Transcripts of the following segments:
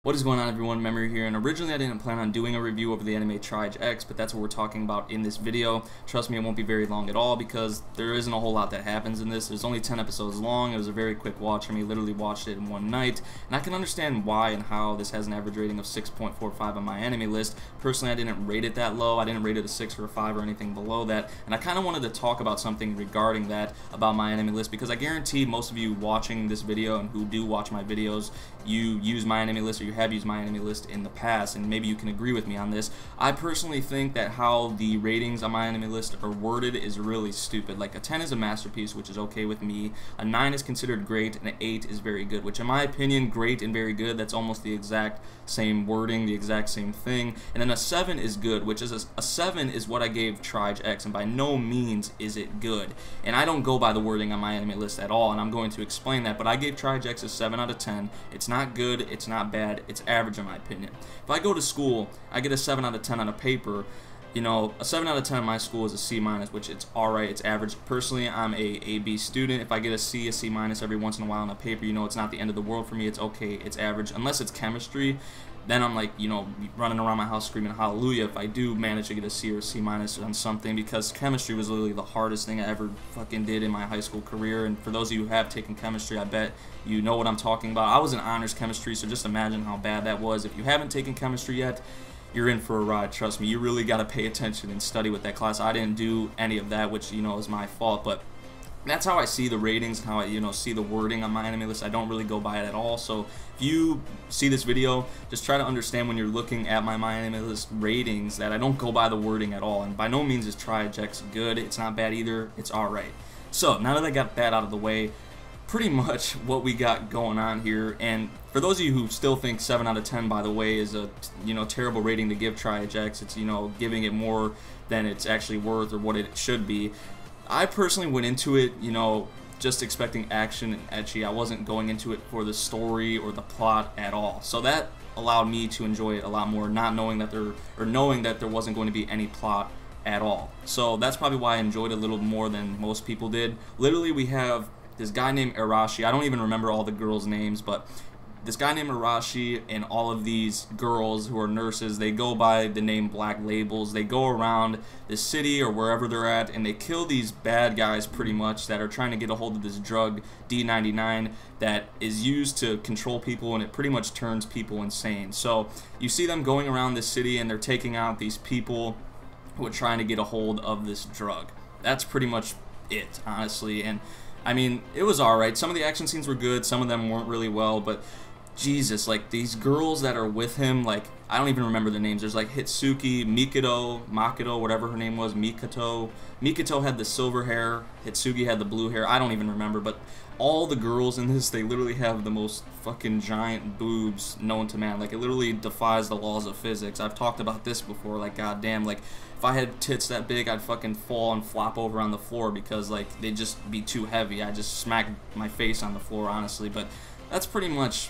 What is going on, everyone? Memory here, and originally I didn't plan on doing a review of the anime Triage X, but that's what we're talking about in this video. Trust me, it won't be very long at all because there isn't a whole lot that happens in this. There's only 10 episodes long. It was a very quick watch for me, literally watched it in one night, and I can understand why and how this has an average rating of 6.45 on my anime list. Personally, I didn't rate it that low. I didn't rate it a 6 or a 5 or anything below that, and I kind of wanted to talk about something regarding that about my anime list because I guarantee most of you watching this video and who do watch my videos, you use my anime list or you have used my anime list in the past, and maybe you can agree with me on this. I personally think that how the ratings on my anime list are worded is really stupid. Like, a 10 is a masterpiece, which is okay with me. A 9 is considered great, and an 8 is very good, which in my opinion, great and very good, that's almost the exact same wording, the exact same thing. And then a 7 is good, which is a 7 is what I gave Triage X, and by no means is it good. And I don't go by the wording on my anime list at all, and I'm going to explain that, but I gave Triage X a 7 out of 10. It's not good, it's not bad, it's average in my opinion. If I go to school, I get a 7 out of 10 on a paper. You know, a 7 out of 10 in my school is a C-, which it's alright, it's average. Personally, I'm a B student. If I get a C, a C- every once in a while on a paper, you know, it's not the end of the world for me. It's okay, it's average. Unless it's chemistry, then I'm like, you know, running around my house screaming hallelujah if I do manage to get a C or a C- on something, because chemistry was literally the hardest thing I ever fucking did in my high school career. And for those of you who have taken chemistry, I bet you know what I'm talking about. I was in honors chemistry, so just imagine how bad that was. If you haven't taken chemistry yet, you're in for a ride, trust me. You really got to pay attention and study with that class. I didn't do any of that, which, you know, is my fault, but that's how I see the ratings and how I, you know, see the wording on my anime list. I don't really go by it at all. So if you see this video, just try to understand when you're looking at my anime list ratings that I don't go by the wording at all. And by no means is Triage X good. It's not bad either. It's alright. So now that I got that out of the way, pretty much what we got going on here. And for those of you who still think 7 out of 10, by the way, is a, you know, terrible rating to give Triage X, it's, you know, giving it more than it's actually worth or what it should be. I personally went into it, you know, just expecting action and ecchi. I wasn't going into it for the story or the plot at all. So that allowed me to enjoy it a lot more, not knowing that knowing that there wasn't going to be any plot at all. So that's probably why I enjoyed it a little more than most people did. Literally, we have this guy named Arashi. I don't even remember all the girls' names, but this guy named Arashi and all of these girls who are nurses, they go by the name Black Labels. They go around the city or wherever they're at, and they kill these bad guys pretty much that are trying to get a hold of this drug, D99, that is used to control people, and it pretty much turns people insane. So you see them going around this city, and they're taking out these people who are trying to get a hold of this drug. That's pretty much it, honestly. And I mean, it was alright. Some of the action scenes were good, some of them weren't really well, but Jesus, like, these girls that are with him, like, I don't even remember the names. There's like Hitsuki, Makoto, whatever her name was, Mikoto. Mikoto had the silver hair, Hitsuki had the blue hair, I don't even remember, but all the girls in this, they literally have the most fucking giant boobs known to man. Like, it literally defies the laws of physics. I've talked about this before, like, goddamn, like, if I had tits that big, I'd fucking fall and flop over on the floor because, like, they'd just be too heavy. I'd just smack my face on the floor, honestly, but that's pretty much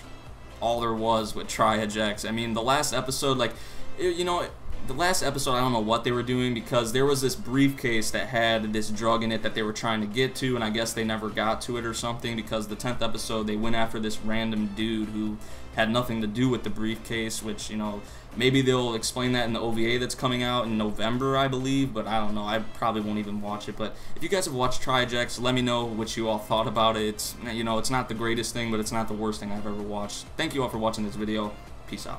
all there was with Triage X. I mean, the last episode, like, you know, the last episode, I don't know what they were doing because there was this briefcase that had this drug in it that they were trying to get to, and I guess they never got to it or something, because the 10th episode, they went after this random dude who had nothing to do with the briefcase, which, you know, maybe they'll explain that in the OVA that's coming out in November, I believe, but I don't know. I probably won't even watch it. But if you guys have watched Triage X, let me know what you all thought about it. It's, you know, it's not the greatest thing, but it's not the worst thing I've ever watched. Thank you all for watching this video. Peace out.